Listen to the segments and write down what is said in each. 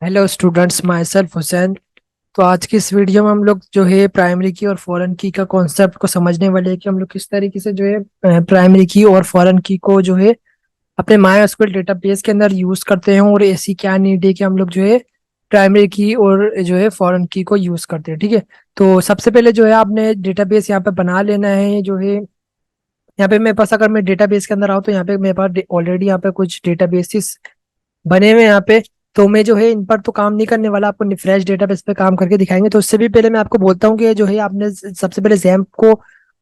Hello students, my self Hussain. तो आज की इस वीडियो में हम लोग जो है प्राइमरी की और फॉरेन की का कॉन्सेप्ट को समझने वाले हैं कि हम लोग किस तरीके से जो है प्राइमरी की और फॉरेन की को जो है अपने माई एसक्यूएल डेटाबेस के अंदर यूज करते हैं, और ऐसी क्या नीड है कि हम लोग जो है प्राइमरी की और जो है फॉरेन की को यूज करते हैं। ठीक है। तो सबसे पहले जो है आपने डेटाबेस यहाँ पे बना लेना है। जो है यहाँ पे मेरे पास, अगर मैं डेटाबेस के अंदर आऊँ तो यहाँ पे मेरे पास ऑलरेडी यहाँ पे कुछ डेटाबेसिस बने हुए हैं यहाँ पे। तो मैं जो है इन पर तो काम नहीं करने वाला, आपको फ्रेश डेटाबेस पे काम करके दिखाएंगे। तो उससे भी पहले मैं आपको बोलता हूँ कि जो है आपने सबसे पहले जैम्प को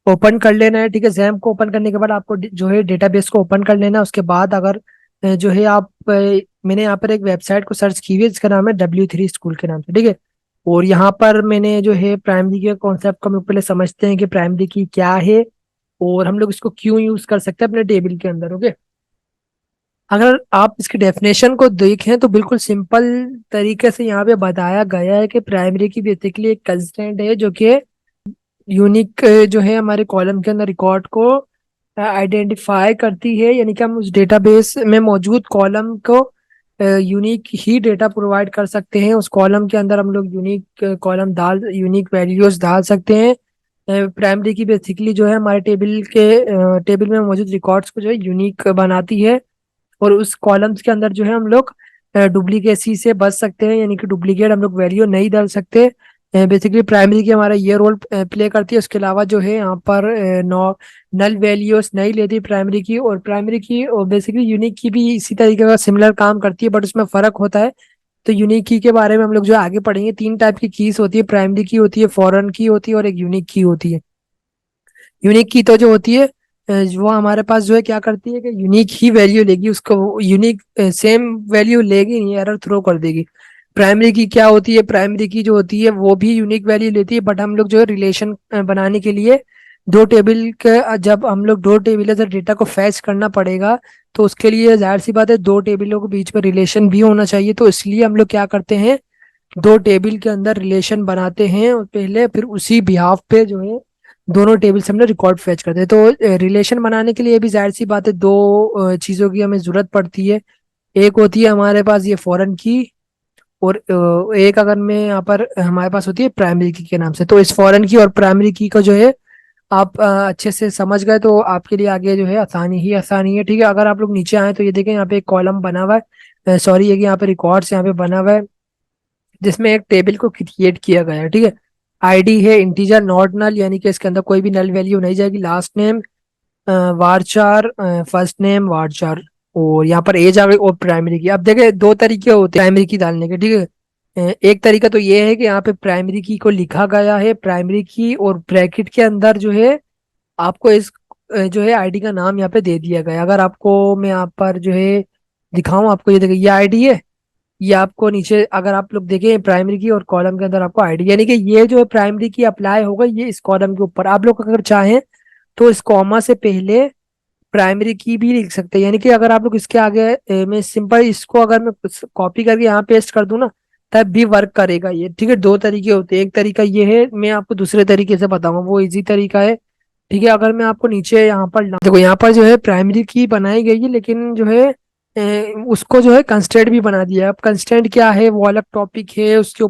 ओपन कर लेना है। ठीक है। जैम्प को ओपन करने के बाद आपको जो है डेटाबेस को ओपन कर लेना है। उसके बाद अगर जो है मैंने यहाँ पर एक वेबसाइट को सर्च की हुई है जिसका नाम है W3 स्कूल के नाम से। ठीक है। और यहाँ पर मैंने जो है प्राइमरी के कॉन्सेप्ट को हम लोग पहले समझते हैं कि प्राइमरी की क्या है और हम लोग इसको क्यों यूज कर सकते हैं अपने टेबल के अंदर। ओके। अगर आप इसकी डेफिनेशन को देखें तो बिल्कुल सिंपल तरीके से यहाँ पे बताया गया है कि प्राइमरी की बेसिकली एक कंस्टेंट है जो कि यूनिक जो है हमारे कॉलम के अंदर रिकॉर्ड को आइडेंटिफाई करती है। यानी कि हम उस डेटाबेस में मौजूद कॉलम को यूनिक ही डेटा प्रोवाइड कर सकते हैं। उस कॉलम के अंदर हम लोग यूनिक कॉलम डाल यूनिक वैल्यूज डाल सकते हैं। प्राइमरी की बेसिकली जो है हमारे टेबल में मौजूद रिकॉर्ड्स को जो है यूनिक बनाती है। और उस कॉलम्स के अंदर जो है हम लोग डुप्लीकेसी से बच सकते हैं, यानी कि डुप्लीकेट हम लोग वैल्यू नहीं डाल सकते। बेसिकली प्राइमरी की हमारा ये रोल प्ले करती है। उसके अलावा जो है यहाँ पर नो नल वैल्यूज नहीं लेती प्राइमरी की। और प्राइमरी की और बेसिकली यूनिक की भी इसी तरीके का सिमिलर काम करती है, बट उसमें फर्क होता है। तो यूनिक की के बारे में हम लोग जो आगे पढ़ेंगे। तीन टाइप की कीज होती है, प्राइमरी की होती है, फॉरेन की होती है, और एक यूनिक की होती है। यूनिक की तो जो होती है वो हमारे पास जो है क्या करती है कि यूनिक ही वैल्यू लेगी, उसको यूनिक सेम वैल्यू लेगी नहीं, एरर थ्रो कर देगी। प्राइमरी की क्या होती है? प्राइमरी की जो होती है वो भी यूनिक वैल्यू लेती है, बट हम लोग जो है रिलेशन बनाने के लिए दो टेबल के जब हम लोग दो टेबल से डेटा को फैच करना पड़ेगा, तो उसके लिए जाहिर सी बात है दो टेबलों के बीच में रिलेशन भी होना चाहिए। तो इसलिए हम लोग क्या करते हैं, दो टेबल के अंदर रिलेशन बनाते हैं और पहले फिर उसी बिहाफ पे जो है दोनों टेबल से हम लोग रिकॉर्ड फैच करते हैं। तो रिलेशन बनाने के लिए भी जाहिर सी बात है दो चीजों की हमें जरूरत पड़ती है। एक होती है हमारे पास ये फॉरेन की, और एक अगर मैं यहाँ पर हमारे पास होती है प्राइमरी की के नाम से। तो इस फॉरेन की और प्राइमरी की को जो है आप अच्छे से समझ गए तो आपके लिए आगे जो है आसानी ही आसानी है। ठीक है। अगर आप लोग नीचे आए तो ये देखें, यहाँ पे एक कॉलम बना हुआ है, सॉरी ये कि यहाँ पे रिकॉर्ड्स यहाँ पे बना हुआ है जिसमें एक टेबल को क्रिएट किया गया है। ठीक है। आईडी है इंटीजर नॉट नल, यानी कि इसके अंदर कोई भी नल वैल्यू नहीं जाएगी। लास्ट नेम वारचार, फर्स्ट नेम वारचार, और यहाँ पर एज आ गई। और प्राइमरी की अब देखे दो तरीके होते हैं प्राइमरी की डालने के। ठीक है। एक तरीका तो ये है कि यहाँ पे प्राइमरी की को लिखा गया है प्राइमरी की, और ब्रैकेट के अंदर जो है आपको इस जो है आईडी का नाम यहाँ पे दे दिया गया है। अगर आपको मैं यहाँ पर जो है दिखाऊं आपको, ये देखिए ये आईडी है। ये आपको नीचे अगर आप लोग देखें प्राइमरी की और कॉलम के अंदर आपको आईडी, यानी कि ये जो है प्राइमरी की अप्लाई होगा ये इस कॉलम के ऊपर। आप लोग अगर चाहें तो इस कॉमा से पहले प्राइमरी की भी लिख सकते हैं, यानी कि अगर आप लोग इसके आगे मैं सिंपल इसको अगर मैं कॉपी करके यहाँ पेस्ट कर दूं ना तब भी वर्क करेगा ये। ठीक है। दो तरीके होते हैं, एक तरीका ये है, मैं आपको दूसरे तरीके से बताऊंगा, वो इजी तरीका है। ठीक है। अगर मैं आपको नीचे यहाँ पर देखो, यहाँ पर जो है प्राइमरी की बनाई गई है, लेकिन जो है उसको जो है कंस्ट्रेंट भी बना दिया है। अब कंस्ट्रेंट क्या है वो अलग टॉपिक है, उसके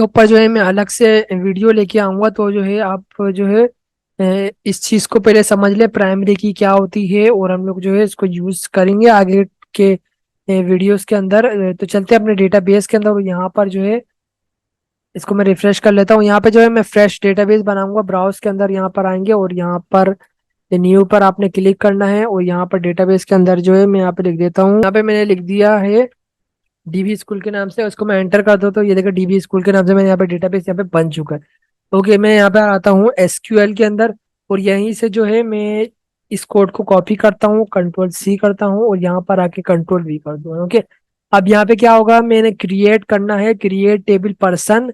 ऊपर जो है मैं अलग से वीडियो लेके आऊंगा। तो जो है आप जो है इस चीज को पहले समझ ले प्राइमरी की क्या होती है, और हम लोग जो है इसको यूज करेंगे आगे के वीडियोस के अंदर। तो चलते हैं अपने डेटाबेस के अंदर, और यहाँ पर जो है इसको मैं रिफ्रेश कर लेता हूँ। यहाँ पे जो है मैं फ्रेश डेटाबेस बनाऊंगा। ब्राउज के अंदर यहाँ पर आएंगे और यहाँ पर न्यू पर आपने क्लिक करना है, और यहाँ पर डेटाबेस के अंदर जो है मैं यहाँ पे लिख देता हूँ। यहाँ पे मैंने लिख दिया है डीबी स्कूल के नाम से। उसको मैं एंटर कर दो तो ये देखो डीबी स्कूल के नाम से मैंने यहाँ पे डेटाबेस यहाँ पे बन चुका है। ओके। मैं यहाँ पे आता हूँ एसक्यूएल के अंदर, और यहीं से जो है मैं इस कोड को कॉपी करता हूँ, कंट्रोल C करता हूँ, और यहाँ पर आके कंट्रोल V कर दूँ। ओके। अब यहाँ पे क्या होगा, मैंने क्रिएट करना है, क्रिएट टेबल पर्सन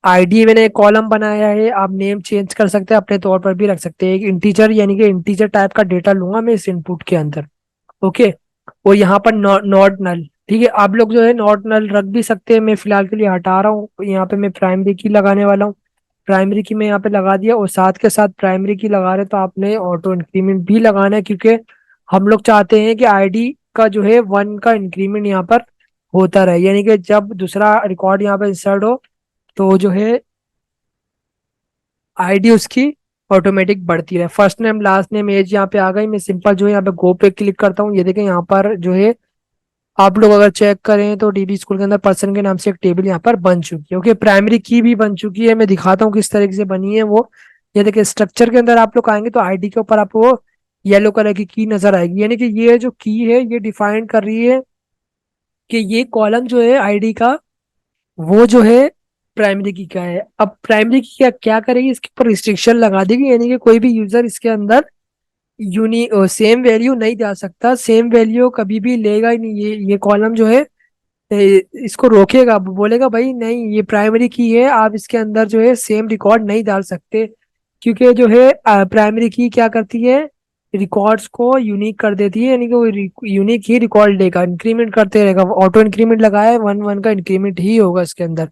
आईडी। मैंने एक कॉलम बनाया है, आप नेम चेंज कर सकते हैं, अपने तौर पर भी रख सकते हैं। एक इंटीजर यानी कि इंटीजर टाइप का डेटा लूंगा मैं इस इनपुट के अंदर। ओके। और यहाँ पर नॉट नल। ठीक है। आप लोग जो है नॉट नल रख भी सकते हैं, मैं फिलहाल के लिए हटा रहा हूँ। यहाँ पे मैं प्राइमरी की लगाने वाला हूँ। प्राइमरी की मैं यहाँ पे लगा दिया, और साथ के साथ प्राइमरी की लगा रहे तो आपने ऑटो इंक्रीमेंट भी लगाना है, क्योंकि हम लोग चाहते हैं कि आईडी का जो है 1 का इंक्रीमेंट यहाँ पर होता रहे, यानी कि जब दूसरा रिकॉर्ड यहाँ पे इंसर्ट हो तो जो है आईडी उसकी ऑटोमेटिक बढ़ती रहे। First name last name as यहाँ पे आ गई। मैं सिंपल जो है यहाँ पे गो पे क्लिक करता हूँ। ये देखें यहाँ पर जो है आप लोग अगर चेक करें तो डीबी स्कूल के अंदर पर्सन के नाम से एक टेबल यहाँ पर बन चुकी है। ओके, प्राइमरी की भी बन चुकी है। मैं दिखाता हूँ किस तरीके से बनी है वो। ये देखिए स्ट्रक्चर के अंदर आप लोग आएंगे तो आईडी के ऊपर आपको येलो कलर की की नजर आएगी, यानी कि ये जो की है ये डिफाइन कर रही है कि ये कॉलम जो है आईडी का वो जो है प्राइमरी की का है। अब प्राइमरी की क्या क्या करेगी, इसके ऊपर रिस्ट्रिक्शन लगा देगी, यानी कि कोई भी यूजर इसके अंदर सेम वैल्यू नहीं डाल सकता। सेम वैल्यू कभी भी लेगा ही नहीं। ये कॉलम जो है इसको रोकेगा, बोलेगा भाई नहीं ये प्राइमरी की है, आप इसके अंदर जो है सेम रिकॉर्ड नहीं डाल सकते। क्योंकि जो है प्राइमरी की क्या करती है, रिकॉर्ड्स को यूनिक कर देती है, यानी कि वो यूनिक ही रिकॉर्ड देगा, इंक्रीमेंट करते रहेगा। ऑटो इंक्रीमेंट लगाया है, वन वन का इंक्रीमेंट ही होगा इसके अंदर।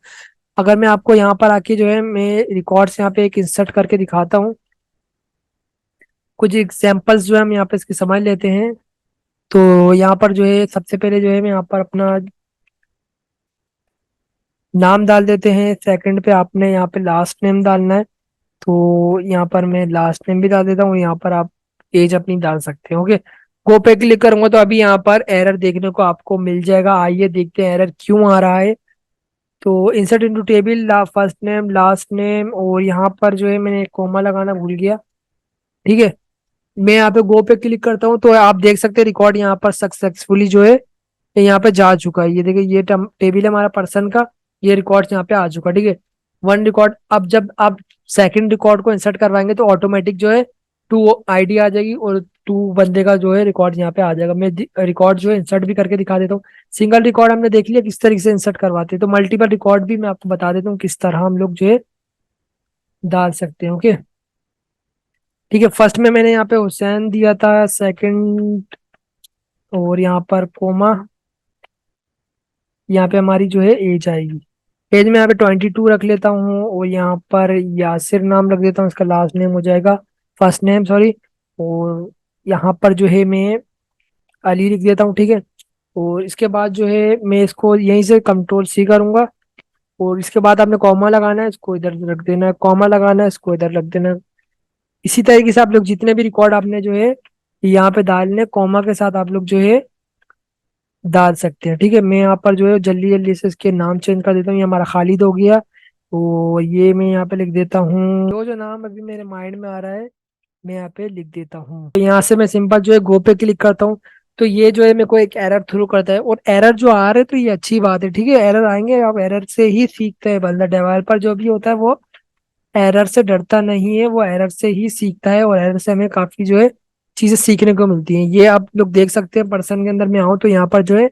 अगर मैं आपको यहाँ पर आके जो है मैं रिकॉर्ड्स यहाँ पे एक इंसर्ट करके दिखाता हूँ, कुछ एग्जांपल्स जो है हम यहाँ पे इसके समझ लेते हैं। तो यहाँ पर जो है सबसे पहले जो है मैं यहाँ पर अपना नाम डाल देते हैं। सेकंड पे आपने यहाँ पे लास्ट नेम डालना है, तो यहाँ पर मैं लास्ट नेम भी डाल देता हूँ। यहाँ पर आप एज अपनी डाल सकते हैं। ओके, गो पे क्लिक करूंगा तो अभी यहाँ पर एरर देखने को आपको मिल जाएगा। आइए देखते हैं एरर क्यों आ रहा है। तो insert into table first name last name, और यहाँ पर जो है मैंने कोमा लगाना भूल गया। ठीक है, मैं यहाँ पे गो पे क्लिक करता हूँ तो आप देख सकते हैं रिकॉर्ड यहाँ पर सक्सेसफुली जो है ये यहाँ पे जा चुका है। ये देखिए ये टेबल है हमारा पर्सन का, ये रिकॉर्ड यहाँ पे आ चुका है। ठीक है, वन रिकॉर्ड। अब जब आप सेकंड रिकॉर्ड को इंसर्ट करवाएंगे तो ऑटोमेटिक जो है टू आईडी आ जाएगी और टू बंदे का जो है रिकॉर्ड यहाँ पे आ जाएगा। मैं रिकॉर्ड जो है इंसर्ट भी करके दिखा देता हूँ। सिंगल रिकॉर्ड हमने देख लिया किस तरीके से इंसर्ट करवाते हैं, तो मल्टीपल रिकॉर्ड भी मैं आपको बता देता हूँ किस तरह हम लोग जो है डाल सकते हैं। ओके, ठीक है, फर्स्ट में मैंने यहाँ पे हुसैन दिया था, सेकंड और यहाँ पर कोमा, यहाँ पे हमारी जो है एज आएगी। एज में यहाँ पे 22 रख लेता हूँ और यहाँ पर यासिर नाम रख देता हूँ, इसका लास्ट नेम हो जाएगा, फर्स्ट नेम सॉरी। और यहाँ पर जो है मैं अली लिख देता हूँ। ठीक है, और इसके बाद जो है मैं इसको यहीं से कंट्रोल सी करूंगा और इसके बाद आपने कॉमा लगाना है, इसको इधर रख देना है, कॉमा लगाना है, इसको इधर रख देना है। इसी तरीके से आप लोग जितने भी रिकॉर्ड आपने जो है यहाँ पे डालने कॉमा के साथ आप लोग जो है डाल सकते हैं। ठीक है, मैं यहाँ पर जो है जल्दी जल्दी से इसके नाम चेंज कर देता हूँ। ये हमारा खालिद हो गया, तो ये मैं यहाँ पे लिख देता हूँ। जो जो नाम अभी मेरे माइंड में आ रहा है मैं यहाँ पे लिख देता हूँ। तो यहाँ से मैं सिंपल जो है गो पे क्लिक करता हूँ तो ये जो है मेरे को एक एरर थ्रू करता है, और एरर जो आ रहे तो ये अच्छी बात है। ठीक है, एरर आएंगे, आप एरर से ही सीखते हैं। बंदा डेवलपर जो भी होता है वो एरर से डरता नहीं है, वो एरर से ही सीखता है और एरर से हमें काफी जो है चीजें सीखने को मिलती हैं। ये आप लोग देख सकते हैं पर्सन के अंदर मैं आऊँ तो यहाँ पर जो है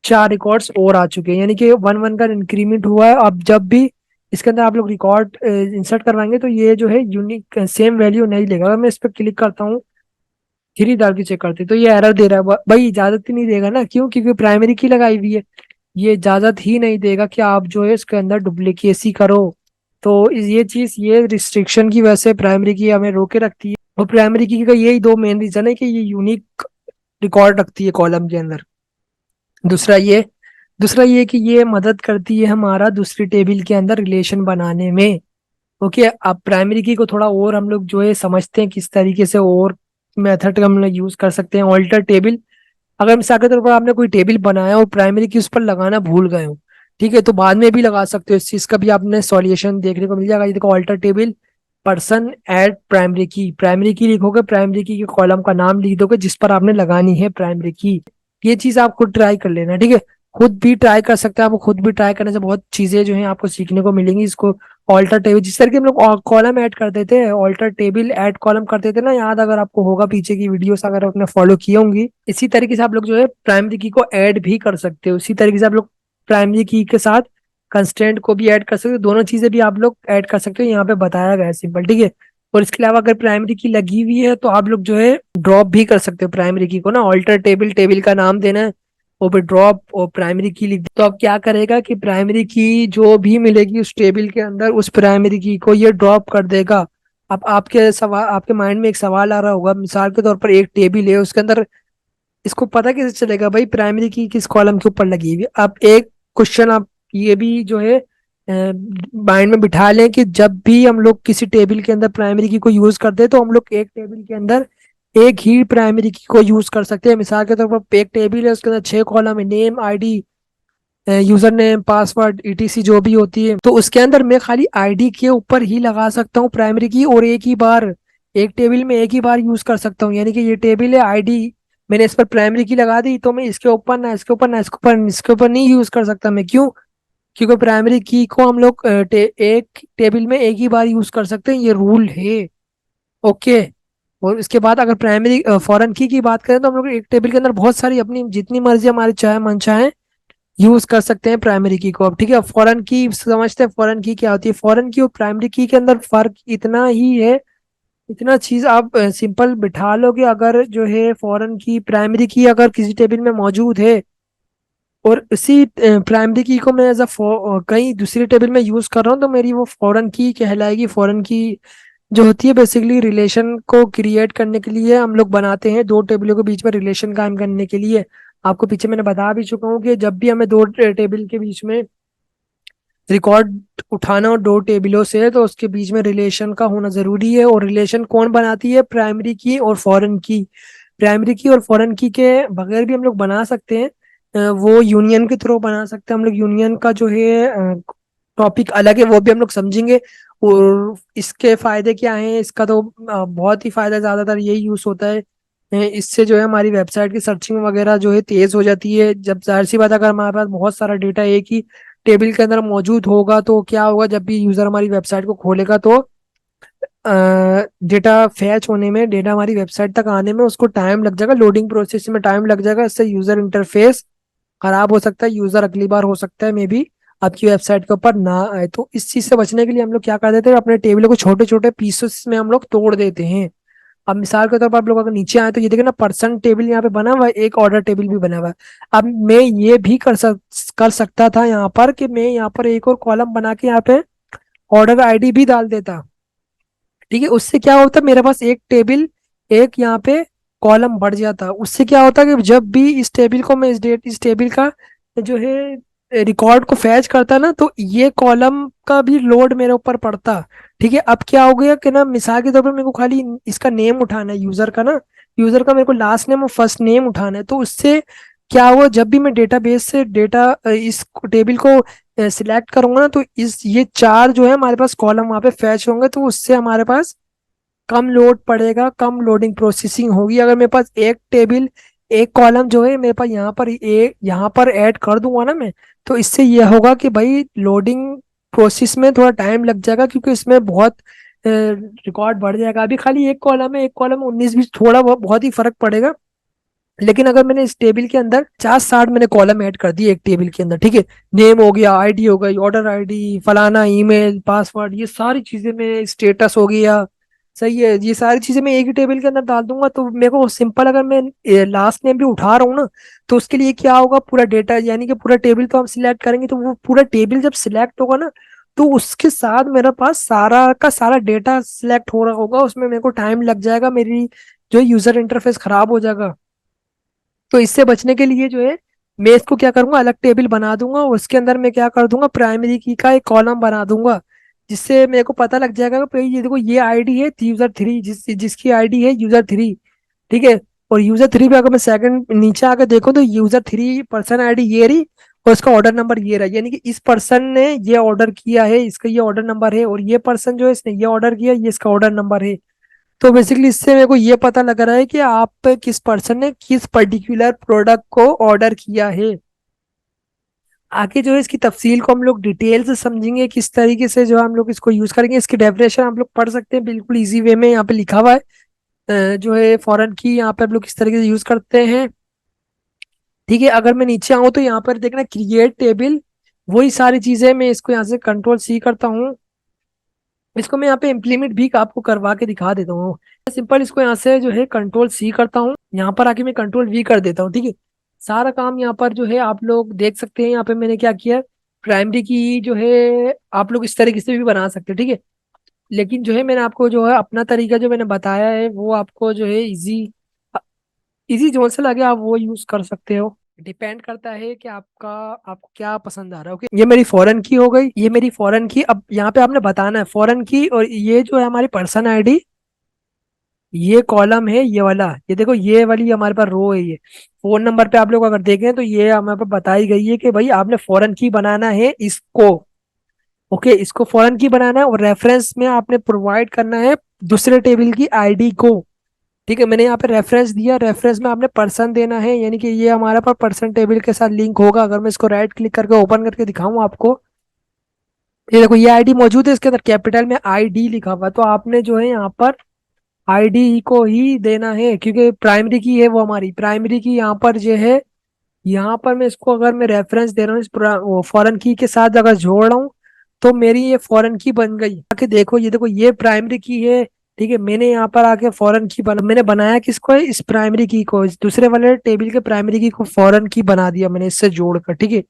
4 रिकॉर्ड्स और आ चुके हैं, यानी कि वन वन का इंक्रीमेंट हुआ है। अब जब भी इसके अंदर आप लोग रिकॉर्ड इंसर्ट करवाएंगे तो ये जो है यूनिक सेम वैल्यू नहीं लेगा। अगर मैं इस पर क्लिक करता हूँ थ्री डाल के चेक करते हैं, तो ये एरर दे रहा है। भाई इजाजत ही नहीं देगा ना, क्यों? क्योंकि प्राइमरी की लगाई हुई है, ये इजाजत ही नहीं देगा कि आप जो है इसके अंदर डुप्लीकेसी करो। तो ये चीज ये रिस्ट्रिक्शन की वजह से प्राइमरी की हमें रोके रखती है। और प्राइमरी की का यही दो मेन रीजन है कि ये यूनिक रिकॉर्ड रखती है कॉलम के अंदर। दूसरा ये दूसरा ये कि ये मदद करती है हमारा दूसरी टेबल के अंदर रिलेशन बनाने में। ओके, अब प्राइमरी की को थोड़ा और हम लोग जो है समझते हैं किस तरीके से और मेथड का हम लोग यूज कर सकते हैं। ऑल्टर टेबल, अगर मिसाल के तौर पर आपने कोई टेबल बनाया और प्राइमरी की उस पर लगाना भूल गए हो, ठीक है, तो बाद में भी लगा सकते हो। इस चीज का भी आपने सॉल्यूशन देखने को मिल जाएगा। ये देखो alter table person add primary की लिखोगे, प्राइमरी की के कॉलम का नाम लिख दोगे जिस पर आपने लगानी है प्राइमरी की। ये चीज आप खुद ट्राई कर लेना, ठीक है, खुद भी ट्राई कर सकते हैं। आपको खुद भी ट्राई करने से बहुत चीजें जो है आपको सीखने को मिलेंगी। इसको ऑल्टर टेबल जिस तरह के हम लोग कॉलम ऐड करते थे, ऑल्टर टेबल ऐड कॉलम करते थे ना, याद अगर आपको होगा पीछे की वीडियोस अगर आपने फॉलो की होंगी, इसी तरीके से आप लोग जो है प्राइमरी की को ऐड भी कर सकते हो। इसी तरीके से आप लोग प्राइमरी की के साथ कंस्ट्रेंट को भी ऐड कर सकते हो, दोनों चीजें भी आप लोग ऐड कर सकते हो, यहाँ पे बताया गया है सिंपल। ठीक है, और इसके अलावा अगर प्राइमरी की लगी हुई है तो आप लोग जो है ड्रॉप भी कर सकते हो प्राइमरी की को ना। ऑल्टर टेबल टेबल का नाम देना है और फिर ड्रॉप और प्राइमरी की लिख, तो अब क्या करेगा कि प्राइमरी की जो भी मिलेगी उस टेबल के अंदर उस प्राइमरी की को ये ड्रॉप कर देगा। अब आपके माइंड में एक सवाल आ रहा होगा, मिसाल के तौर पर एक टेबल है उसके अंदर इसको पता कैसे चलेगा भाई प्राइमरी की किस कॉलम के ऊपर लगी हुई है? आप एक क्वेश्चन आप ये भी जो है माइंड में बिठा लें कि जब भी हम लोग किसी टेबल के अंदर प्राइमरी की को यूज करते हैं तो हम लोग एक टेबल के अंदर एक ही प्राइमरी की को यूज कर सकते हैं। मिसाल के तौर पर एक टेबल है, उसके अंदर 6 कॉलम है, name, ID, user name, password, etc जो भी होती है, तो उसके अंदर मैं खाली आईडी के ऊपर ही लगा सकता हूँ प्राइमरी की, और एक ही बार एक टेबल में एक ही बार यूज कर सकता हूँ। यानी कि ये टेबल है आईडी, मैंने इस पर प्राइमरी की लगा दी तो मैं इसके ऊपर ना इसके ऊपर ना इसके ऊपर नहीं यूज कर सकता। मैं क्यों? क्योंकि प्राइमरी की को हम लोग एक टेबल में एक ही बार यूज कर सकते हैं, ये रूल है। ओके। और इसके बाद अगर प्राइमरी फॉरेन की बात करें तो हम लोग एक टेबल के अंदर बहुत सारी अपनी जितनी मर्जी हमारी चाहे मन चाहे यूज कर सकते हैं प्राइमरी की को। अब ठीक है, फॉरेन की समझते हैं फॉरेन की क्या होती है। फॉरेन की और प्राइमरी की के अंदर फर्क इतना ही है, इतना चीज आप सिंपल बिठा लो कि अगर जो है फॉरेन की प्राइमरी की अगर किसी टेबल में मौजूद है और उसी प्राइमरी की को मैं एज अ कहीं दूसरी टेबल में यूज कर रहा हूँ तो मेरी वो फॉरेन की कहलाएगी। फॉरेन की जो होती है बेसिकली रिलेशन को क्रिएट करने के लिए हम लोग बनाते हैं, दो टेबलों के बीच में रिलेशन कायम करने के लिए। आपको पीछे मैंने बता भी चुका हूँ कि जब भी हमें दो टेबल के बीच में रिकॉर्ड उठाना और दो टेबलों से है तो उसके बीच में रिलेशन का होना जरूरी है। और रिलेशन कौन बनाती है? प्राइमरी की और फॉरेन की। प्राइमरी की और फॉरेन की के बगैर भी हम लोग बना सकते हैं, वो यूनियन के थ्रू बना सकते हैं हम लोग। यूनियन का जो है टॉपिक अलग है, वो भी हम लोग समझेंगे। और इसके फायदे क्या हैं? इसका तो बहुत ही फायदा, ज्यादातर यही यूज होता है। इससे जो है हमारी वेबसाइट की सर्चिंग वगैरह जो है तेज हो जाती है। जब जाहिर सी बात है, अगर हमारे पास बहुत सारा डेटा एक ही टेबल के अंदर मौजूद होगा तो क्या होगा, जब भी यूजर हमारी वेबसाइट को खोलेगा तो डेटा फैच होने में, डेटा हमारी वेबसाइट तक आने में उसको टाइम लग जाएगा, लोडिंग प्रोसेस में टाइम लग जाएगा। इससे यूजर इंटरफेस खराब हो सकता है, यूजर अगली बार हो सकता है मे बी आपकी वेबसाइट के ऊपर ना आए। तो इस चीज से बचने के लिए हम लोग क्या कर देते हैं, अपने टेबल को छोटे छोटे पीसेस में हम लोग तोड़ देते हैं। अब मिसाल के तौर पर आप लोग अगर नीचे आए तो ये देखिए ना, पर्सन टेबल यहाँ पे बना हुआ है, एक ऑर्डर टेबल भी बना हुआ है। अब मैं ये भी कर सकता था यहाँ पर कि मैं यहाँ पर एक और कॉलम बना के यहाँ पे ऑर्डर आईडी भी डाल देता। ठीक है, उससे क्या होता, मेरे पास एक टेबल एक यहाँ पे कॉलम बढ़ जाता। उससे क्या होता कि जब भी इस टेबल को मैं इस टेबल का जो है रिकॉर्ड को फैच करता ना तो ये कॉलम का भी लोड मेरे ऊपर पड़ता। ठीक है, अब क्या हो गया कि ना, मिसाल के तौर पर मेरे को खाली इसका नेम उठाना है यूजर का ना, यूजर का मेरे को लास्ट नेम और फर्स्ट नेम उठाना है। तो उससे क्या हुआ, जब भी मैं डेटाबेस से डेटा इस टेबल को सिलेक्ट करूंगा ना तो इस ये चार जो है हमारे पास कॉलम वहां पे फैच होंगे, तो उससे हमारे पास कम लोड पड़ेगा, कम लोडिंग प्रोसेसिंग होगी। अगर मेरे पास एक टेबल एक कॉलम जो है मेरे पास यहाँ पर ऐड कर दूंगा ना मैं, तो इससे यह होगा कि भाई लोडिंग प्रोसेस में थोड़ा टाइम लग जाएगा क्योंकि इसमें बहुत रिकॉर्ड बढ़ जाएगा। अभी खाली एक कॉलम है, एक कॉलम में 19-20, थोड़ा बहुत ही फर्क पड़ेगा। लेकिन अगर मैंने इस टेबल के अंदर 50-60 मैंने कॉलम ऐड कर दिए एक टेबल के अंदर, ठीक है, नेम हो गया, आईडी हो गई, ऑर्डर आईडी, फलाना, ईमेल, पासवर्ड, ये सारी चीजें मैं, स्टेटस हो गया, सही है, ये सारी चीजें मैं एक ही टेबल के अंदर डाल दूंगा तो मेरे को सिंपल, अगर मैं लास्ट नेम भी उठा रहा हूँ ना तो उसके लिए क्या होगा, पूरा डेटा यानी कि पूरा टेबल तो हम सिलेक्ट करेंगे तो वो पूरा टेबल जब सिलेक्ट होगा ना तो उसके साथ मेरे पास सारा का सारा डेटा सिलेक्ट हो रहा होगा, उसमें मेरे को टाइम लग जाएगा, मेरी जो यूजर इंटरफेस खराब हो जाएगा। तो इससे बचने के लिए जो है मैं इसको क्या करूंगा, अलग टेबल बना दूंगा, उसके अंदर मैं क्या कर दूंगा, प्राइमरी की का एक कॉलम बना दूंगा, जिससे मेरे को पता लग जाएगा कि भाई ये देखो ये आईडी है यूजर थ्री, जिसकी आईडी है यूजर थ्री। ठीक है, और यूजर थ्री पे अगर मैं सेकंड नीचे आकर देखूं तो यूजर थ्री पर्सन आईडी ये रही और इसका ऑर्डर नंबर ये रहा, यानी कि इस पर्सन ने ये ऑर्डर किया है, इसका ये ऑर्डर नंबर है, और ये पर्सन जो है इसने ये ऑर्डर किया, ये इसका ऑर्डर नंबर है। तो बेसिकली इससे मेरे को ये पता लग रहा है कि आप किस पर्सन ने किस पर्टिकुलर प्रोडक्ट को ऑर्डर किया है। आगे जो है इसकी तफसील को हम लोग डिटेल से समझेंगे, किस तरीके से जो हम लोग इसको यूज करेंगे, इसकी डेफिनेशन हम लोग पढ़ सकते हैं बिल्कुल इजी वे में, यहाँ पे लिखा हुआ है जो है फॉरेन की यहाँ पे हम लोग किस तरीके से यूज करते हैं। ठीक है, अगर मैं नीचे आऊँ तो यहाँ पर देखना क्रिएट टेबल, वही सारी चीजें मैं इसको यहाँ से कंट्रोल सी करता हूँ, इसको मैं यहाँ पे इम्प्लीमेंट भी आपको करवा के दिखा देता हूँ। सिंपल इसको यहाँ से जो है कंट्रोल सी करता हूँ, यहाँ पर आके मैं कंट्रोल वी कर देता हूँ। ठीक है, सारा काम यहाँ पर जो है आप लोग देख सकते हैं, यहाँ पे मैंने क्या किया, प्राइमरी की जो है आप लोग इस तरीके से भी बना सकते हैं। ठीक है, लेकिन जो है मैंने आपको जो है अपना तरीका जो मैंने बताया है वो आपको जो है इजी इजी जोन से लगे आप वो यूज कर सकते हो। डिपेंड करता है कि आपको क्या पसंद आ रहा है। ओके, ये मेरी फॉरेन की हो गई, ये मेरी फॉरेन की। अब यहाँ पे आपने बताना है फॉरेन की, और ये जो है हमारी पर्सन आईडी, ये कॉलम है ये वाला, ये देखो ये वाली हमारे पास रो है। ये फोन नंबर पे आप लोग अगर देखें तो ये हमारे पास बताई गई है कि भाई आपने फॉरेन की बनाना है इसको। ओके, इसको फॉरेन की बनाना है, और रेफरेंस में आपने प्रोवाइड करना है दूसरे टेबल की आईडी को। ठीक है, मैंने यहाँ पे रेफरेंस दिया, रेफरेंस में आपने पर्सन देना है, यानी कि ये हमारा पर पर्सन टेबल के साथ लिंक होगा। अगर मैं इसको राइट क्लिक करके ओपन करके दिखाऊं आपको, ये देखो ये आईडी मौजूद है, इसके अंदर कैपिटल में आईडी लिखा हुआ है। तो आपने जो है यहाँ पर आईडी को ही देना है, क्योंकि प्राइमरी की है वो हमारी प्राइमरी की। यहाँ पर जो है, यहाँ पर मैं इसको अगर मैं रेफरेंस दे रहा हूँ इस फॉरेन की के साथ अगर जोड़ रहा हूँ, तो मेरी ये फॉरेन की बन गई। आके देखो, ये देखो ये प्राइमरी की है। ठीक है, मैंने यहाँ पर आके फॉरेन की मैंने बनाया किसको है, इस प्राइमरी की को, इस दूसरे वाले टेबल के प्राइमरी की को फॉरेन की बना दिया मैंने इससे जोड़कर। ठीक है,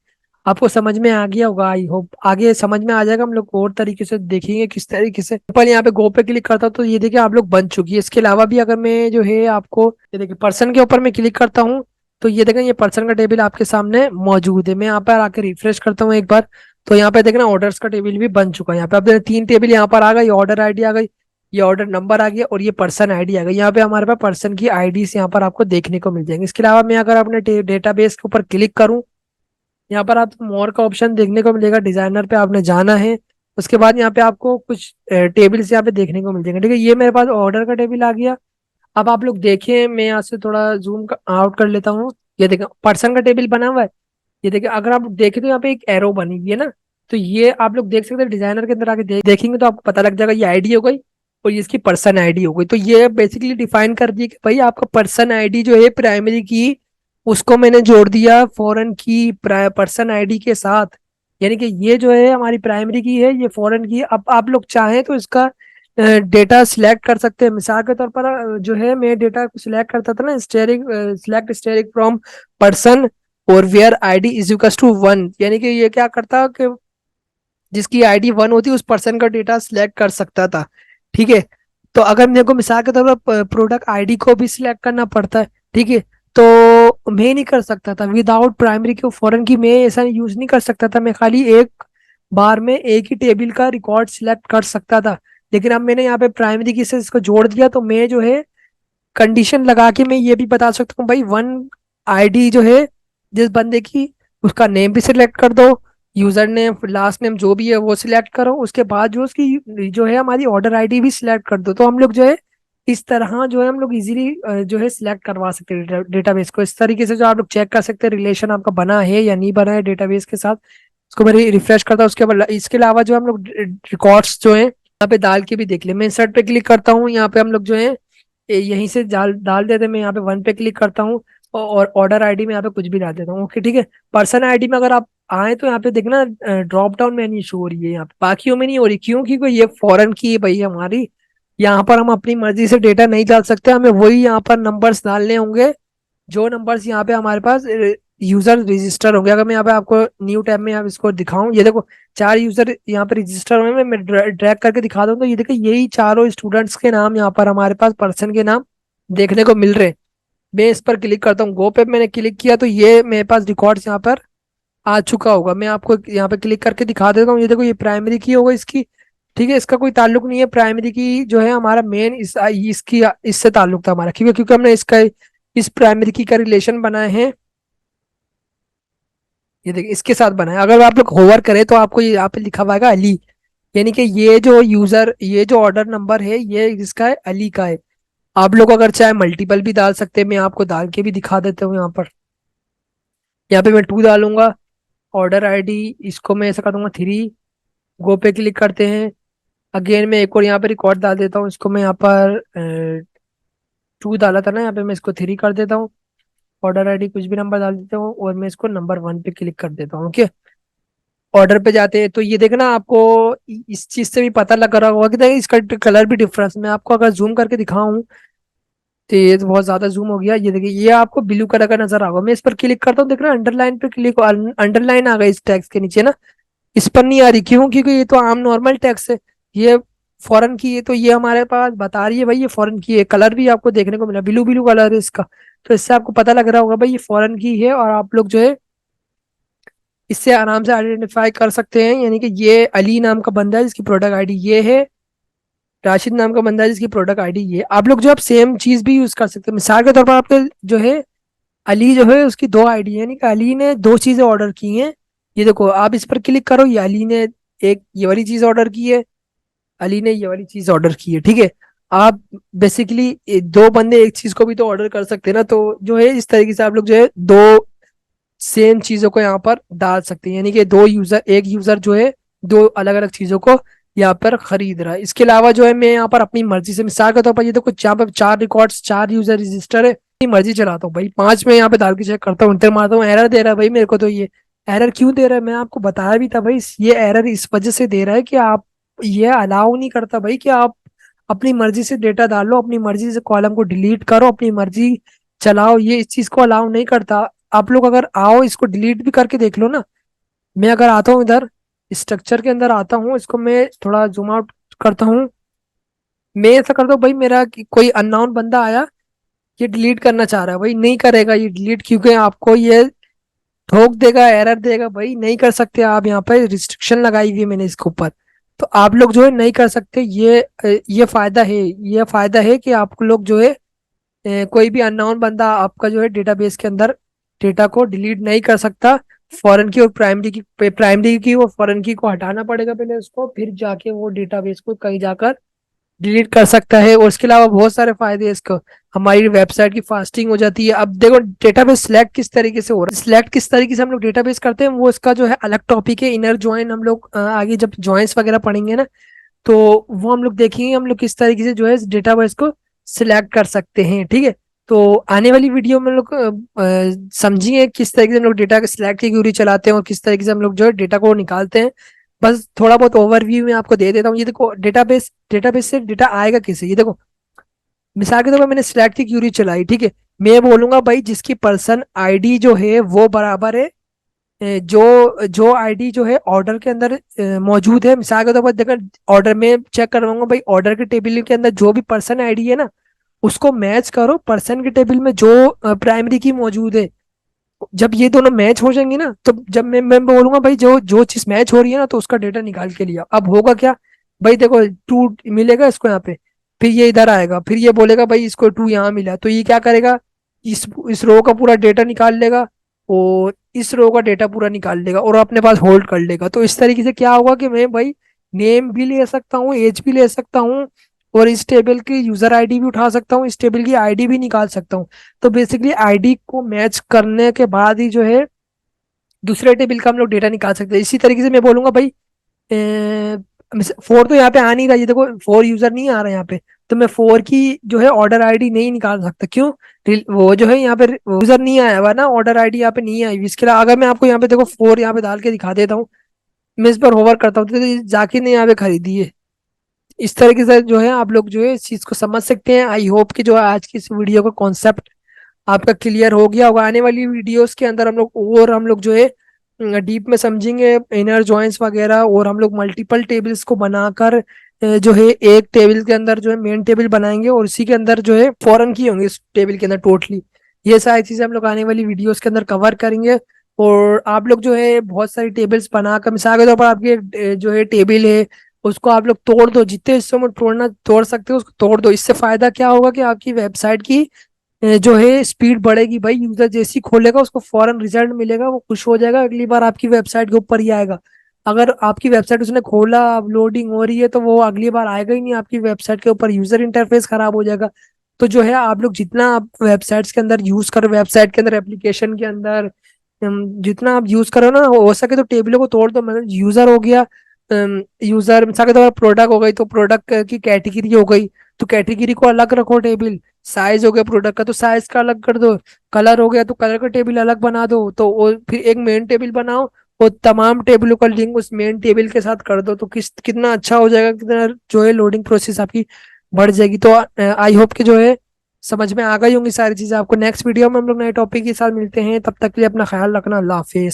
आपको समझ में आ गया होगा, आई होप आगे समझ में आ जाएगा। हम लोग और तरीके से देखेंगे किस तरीके से। पर यहाँ पे गो पे क्लिक करता हूँ तो ये देखिए आप लोग बन चुकी है। इसके अलावा भी अगर मैं जो है आपको, ये देखिए पर्सन के ऊपर मैं क्लिक करता हूँ, तो ये देखें ये पर्सन का टेबल आपके सामने मौजूद है। मैं यहाँ पर आके रिफ्रेश करता हूँ एक बार, तो यहाँ पे देखना ऑर्डर्स का टेबल भी बन चुका है। यहाँ पे आप देखें 3 टेबल यहाँ पर आ गई, ऑर्डर आईडी आ गई, ये ऑर्डर नंबर आ गया, और ये पर्सन आईडी आ गई। यहाँ पे हमारे पास पर्सन की आईडी यहाँ पर आपको देखने को मिल जाएंगे। इसके अलावा मैं अगर अपने डेटाबेस के ऊपर क्लिक करूँ, यहाँ पर आपको मोर का ऑप्शन देखने को मिलेगा, डिजाइनर पे आपने जाना है। उसके बाद यहाँ पे आपको कुछ टेबल्स यहाँ पे देखने को मिल जाएंगे। ठीक है, ये मेरे पास ऑर्डर का टेबल आ गया। अब आप लोग देखें, मैं यहाँ से थोड़ा जूम आउट कर लेता हूँ। ये देखें पर्सन का टेबल बना हुआ है। ये देखिए अगर आप देखें तो यहाँ पे एक एरो बनी हुई है ना, तो ये आप लोग देख सकते हैं। डिजाइनर के अंदर आके देखेंगे तो आपको पता लग जाएगा ये आईडी हो गई, और ये इसकी पर्सन आईडी हो गई। तो ये बेसिकली डिफाइन कर दिया कि भाई आपका पर्सन आईडी जो है प्राइमरी की, उसको मैंने जोड़ दिया फॉरेन की पर्सन आईडी के साथ। यानी कि ये जो है हमारी प्राइमरी की है, ये फॉरेन की। अब आप लोग चाहें तो इसका डेटा सिलेक्ट कर सकते हैं। मिसाल के तौर पर जो है मैं डेटा को सिलेक्ट करता था ना, asterisk select asterisk from person और where ID is equal to 1, यानी कि ये क्या करता कि जिसकी आईडी 1 होती उस पर्सन का डेटा सिलेक्ट कर सकता था। ठीक है, तो अगर मेरे को मिसाल के तौर पर प्रोडक्ट आईडी को भी सिलेक्ट करना पड़ता है, ठीक है, तो मैं नहीं कर सकता था विदाउट प्राइमरी की फॉरेन की। मैं ऐसा यूज नहीं कर सकता था, मैं खाली एक बार में एक ही टेबल का रिकॉर्ड सिलेक्ट कर सकता था। लेकिन अब मैंने यहाँ पे प्राइमरी की से इसको जोड़ दिया, तो मैं जो है कंडीशन लगा के मैं ये भी बता सकता हूँ भाई वन आईडी जो है जिस बंदे की, उसका नेम भी सिलेक्ट कर दो, यूजर नेम लास्ट नेम जो भी है वो सिलेक्ट करो, उसके बाद जो उसकी जो है हमारी ऑर्डर आईडी भी सिलेक्ट कर दो। तो हम लोग जो है इस तरह जो है हम लोग इजीली जो है सिलेक्ट करवा सकते हैं डेटाबेस को। इस तरीके से जो आप लोग चेक कर सकते हैं रिलेशन आपका बना है या नहीं बना है डेटाबेस के साथ। इसको मैं रिफ्रेश करता हूँ। उसके बाद इसके अलावा जो हम लोग रिकॉर्ड्स जो है यहाँ पे डाल के भी देख ले। मैं इंसर्ट पे क्लिक करता हूँ, यहाँ पे हम लोग जो है यहीं से डाल डाल देते हैं। मैं यहाँ पे 1 पे क्लिक करता हूँ, और ऑर्डर आईडी में यहाँ पे कुछ भी डाल देता हूँ। ओके ठीक है, पर्सन आईडी में अगर आप आए तो यहाँ पे देखना ड्रॉप डाउन मेन्यू शो हो रही है, यहाँ पे बाकियों में नहीं हो रही। क्यों? क्योंकि ये फॉरेन की है भाई हमारी, यहाँ पर हम अपनी मर्जी से डेटा नहीं डाल सकते। हमें वही यहाँ पर नंबर्स डालने होंगे जो नंबर्स यहाँ पे हमारे पास यूजर रजिस्टर होंगे। अगर मैं यहाँ पे आपको न्यू टैब में यहाँ इसको दिखाऊं, ये देखो 4 यूजर यहाँ पे रजिस्टर होंगे। मैं ड्रैग करके दिखा दूं तो ये देखो यही चारों स्टूडेंट्स के नाम यहाँ पर हमारे पास पर्सन के नाम देखने को मिल रहे हैं। मैं इस पर क्लिक करता हूँ, गो पे मैंने क्लिक किया तो ये मेरे पास रिकॉर्ड्स यहाँ पर आ चुका होगा। मैं आपको यहाँ पे क्लिक करके दिखा देता हूँ। ये देखो ये प्राइमरी की होगा इसकी। ठीक है, इसका कोई ताल्लुक नहीं है, प्राइमरी की जो है हमारा मेन इसकी इससे ताल्लुक था हमारा, क्योंकि क्योंकि हमने इसका इस प्राइमरी की का रिलेशन बनाए हैं। ये देखिए इसके साथ बना है। अगर आप लोग होवर करें तो आपको ये यहाँ पे लिखा हुआ है अली, यानी कि ये जो ऑर्डर नंबर है ये इसका है, अली का है। आप लोग अगर चाहे मल्टीपल भी डाल सकते हैं, मैं आपको डाल के भी दिखा देता हूँ। यहाँ पे मैं 2 डालूंगा। ऑर्डर आईडी इसको मैं ऐसा कर दूंगा 3। गो पे क्लिक करते हैं। अगेन मैं एक और यहाँ पे रिकॉर्ड डाल देता हूँ। इसको मैं यहाँ पर 2 डाला था ना, यहाँ पे मैं इसको 3 कर देता हूँ। ऑर्डर आईडी कुछ भी नंबर डाल देता हूँ, और मैं इसको नंबर 1 पे क्लिक कर देता हूँ। ओके, ऑर्डर पे जाते हैं तो ये देखना आपको इस चीज से भी पता लग रहा होगा कि देखिए इसका कलर भी डिफरेंस। मैं आपको अगर जूम करके दिखाऊं तो ये तो बहुत ज्यादा जूम हो गया। ये देखिए ये आपको ब्लू कलर का नजर आएगा। मैं इस पर क्लिक करता हूँ, देख रहा अंडरलाइन पे क्लिक, अंडरलाइन आ गई इस टैक्स के नीचे ना, इस पर नहीं आ रही। क्यों? क्योंकि ये तो आम नॉर्मल टैक्स है। ये फॉरेन की है, तो ये हमारे पास बता रही है भाई ये फॉरेन की है। कलर भी आपको देखने को मिला, ब्लू ब्लू कलर है इसका। तो इससे आपको पता लग रहा होगा भाई ये फॉरेन की है, और आप लोग जो है इससे आराम से आइडेंटिफाई कर सकते हैं। यानी कि ये अली नाम का बंदा है जिसकी प्रोडक्ट आईडी ये है, राशिद नाम का बंदा है जिसकी प्रोडक्ट आईडी ये। आप लोग जो आप सेम चीज भी यूज कर सकते हैं। मिसाल के तौर पर आपके जो है अली जो है उसकी दो आईडी है, यानी कि अली ने दो चीजें ऑर्डर की हैं। ये देखो आप इस पर क्लिक करो, ये अली ने एक ये वाली चीज ऑर्डर की है, अली ने ये वाली चीज ऑर्डर की है, ठीक है। आप बेसिकली दो बंदे एक चीज को भी तो ऑर्डर कर सकते हैं ना, तो जो है इस तरीके से आप लोग जो है दो सेम चीजों को यहाँ पर डाल सकते हैं। यानी कि दो यूजर, एक यूजर जो है दो अलग अलग चीजों को यहाँ पर खरीद रहा है। इसके अलावा जो है मैं यहाँ पर अपनी मर्जी से, मिसाल के तौर पर ये देखो यहाँ पर चार रिकॉर्ड्स, चार यूजर रजिस्टर है, अपनी मर्जी चलाता हूँ भाई। पांच में यहाँ पे डाल के चेक करता हूँ, इंटर मारता हूँ, एरर दे रहा है भाई मेरे को। तो ये एरर क्यों दे रहा है, मैं आपको बताया भी था भाई, ये एरर इस वजह से दे रहा है कि आप, ये अलाउ नहीं करता भाई कि आप अपनी मर्जी से डेटा डालो, अपनी मर्जी से कॉलम को डिलीट करो, अपनी मर्जी चलाओ, ये इस चीज को अलाउ नहीं करता। आप लोग अगर आओ इसको डिलीट भी करके देख लो ना। मैं अगर आता हूँ इधर स्ट्रक्चर के अंदर आता हूँ, इसको मैं थोड़ा जूम आउट करता हूँ, मैं ऐसा करता हूँ भाई, मेरा कोई अननोन बंदा आया, ये डिलीट करना चाह रहा है भाई, नहीं करेगा ये डिलीट, क्योंकि आपको ये ठोक देगा, एरर देगा भाई, नहीं कर सकते आप। यहाँ पे रिस्ट्रिक्शन लगाई हुई है मैंने इसके ऊपर, तो आप लोग जो है नहीं कर सकते। ये फायदा है, ये फायदा है कि आप लोग जो है कोई भी अननोन बंदा आपका जो है डेटाबेस के अंदर डेटा को डिलीट नहीं कर सकता। फॉरेन की और प्राइमरी की और फॉरेन की को हटाना पड़ेगा पहले उसको, फिर जाके वो डेटाबेस को कहीं जाकर डिलीट कर सकता है। और इसके अलावा बहुत सारे फायदे हैं इसको, हमारी वेबसाइट की फास्टिंग हो जाती है। अब देखो डेटाबेस सिलेक्ट किस तरीके से हो रहा है, सिलेक्ट किस तरीके से हम लोग डेटाबेस करते हैं वो इसका जो है अलग टॉपिक है। इनर ज्वाइन हम लोग आगे जब ज्वाइंस वगैरह पढ़ेंगे ना, तो वो हम लोग देखेंगे हम लोग किस तरीके से जो है डेटाबेस को सिलेक्ट कर सकते हैं, ठीक है। तो आने वाली वीडियो में हम लोग समझेंगे किस तरीके से हम लोग डेटा के सिलेक्ट की क्यूरी चलाते हैं और किस तरीके से हम लोग जो है डेटा को निकालते हैं। बस थोड़ा बहुत ओवरव्यू में आपको दे देता हूँ। ये देखो डेटाबेस, डेटाबेस से डेटा आएगा कैसे, ये देखो मिसाल के तौर पर मैंने सिलेक्ट की क्यूरी चलाई, ठीक है। मैं बोलूंगा भाई जिसकी पर्सन आईडी जो है वो बराबर है जो जो आईडी जो है ऑर्डर के अंदर मौजूद है। मिसाल के तौर पर देखो ऑर्डर में चेक करवाऊंगा भाई, ऑर्डर के टेबल के अंदर जो भी पर्सन आईडी है ना उसको मैच करो पर्सन के टेबल में जो प्राइमरी की मौजूद है। जब ये दोनों मैच हो जाएंगे ना, तो जब मैं बोलूंगा भाई जो जो चीज मैच हो रही है ना, तो उसका डेटा निकाल के लिया। अब होगा क्या भाई, देखो टू मिलेगा इसको यहाँ पे, फिर ये इधर आएगा, फिर ये बोलेगा भाई इसको टू यहाँ मिला, तो ये क्या करेगा, इस रो का पूरा डेटा निकाल लेगा और इस रो का डेटा पूरा निकाल लेगा और अपने पास होल्ड कर लेगा। तो इस तरीके से क्या होगा कि मैं भाई नेम भी ले सकता हूँ, एज भी ले सकता हूँ, और इस टेबल की यूजर आईडी भी उठा सकता हूँ, इस टेबल की आईडी भी निकाल सकता हूँ। तो बेसिकली आईडी को मैच करने के बाद ही जो है दूसरे टेबल का हम लोग डेटा निकाल सकते हैं। इसी तरीके से मैं बोलूंगा भाई फोर तो यहाँ पे आ नहीं रहा, ये देखो फोर यूजर नहीं आ रहा यहाँ पे, तो मैं फोर की जो है ऑर्डर आईडी नहीं निकाल सकता। क्यों, वो जो है यहाँ पे यूजर नहीं आया हुआ ना, ऑर्डर आईडी यहाँ पे नहीं आई हुई। इसके अलावा अगर मैं आपको यहाँ पे देखो फोर यहाँ पे डाल के दिखा देता हूँ, मैं इस पर होवर करता हूँ, तो जाकिर ने यहाँ पे खरीदी है। इस तरीके से जो है आप लोग जो है इस चीज को समझ सकते हैं। आई होप कि जो है आज की इस वीडियो का कॉन्सेप्ट आपका क्लियर हो गया होगा। आने वाली वीडियोस के अंदर हम लोग जो है डीप में समझेंगे इनर जॉइंट्स वगैरह, और हम लोग मल्टीपल टेबल्स को बनाकर जो है एक टेबल के अंदर जो है मेन टेबल बनाएंगे और इसी के अंदर जो है फॉरेन की होंगे इस टेबल के अंदर टोटली। ये सारी चीजें हम लोग आने वाली वीडियोस के अंदर कवर करेंगे। और आप लोग जो है बहुत सारी टेबल्स बनाकर, मिसाल के तौर पर आपकी जो है टेबल है उसको आप लोग तोड़ दो, जितने हिस्सों में तोड़ना तोड़ सकते हो उसको तोड़ दो। इससे फायदा क्या होगा कि आपकी वेबसाइट की जो है स्पीड बढ़ेगी भाई। यूजर जैसे ही खोलेगा उसको फौरन रिजल्ट मिलेगा, वो खुश हो जाएगा, अगली बार आपकी वेबसाइट के ऊपर ही आएगा। अगर आपकी वेबसाइट उसने खोला, अब लोडिंग हो रही है, तो वो अगली बार आएगा ही नहीं आपकी वेबसाइट के ऊपर, यूजर इंटरफेस खराब हो जाएगा। तो जो है आप लोग जितना आप वेबसाइट्स के अंदर यूज करो, वेबसाइट के अंदर एप्लीकेशन के अंदर जितना आप यूज करो ना, हो सके तो टेबलों को तोड़ दो। मतलब यूजर हो गया, यूजर मिसाल के तौर पर प्रोडक्ट हो गई, तो प्रोडक्ट की कैटेगरी हो गई, तो कैटेगरी को अलग रखो टेबल। साइज हो गया प्रोडक्ट का तो साइज का अलग कर दो, कलर हो गया तो कलर का टेबल अलग बना दो, तो वो फिर एक मेन टेबल बनाओ और तमाम टेबलों का लिंक उस मेन टेबल के साथ कर दो। तो कितना अच्छा हो जाएगा, कितना जो है लोडिंग प्रोसेस आपकी बढ़ जाएगी। तो आई होप कि जो है समझ में आ गई होंगी सारी चीजें आपको। नेक्स्ट वीडियो में हम लोग नए टॉपिक के साथ मिलते हैं, तब तक के लिए अपना ख्याल रखना, अल्लाह हाफिज।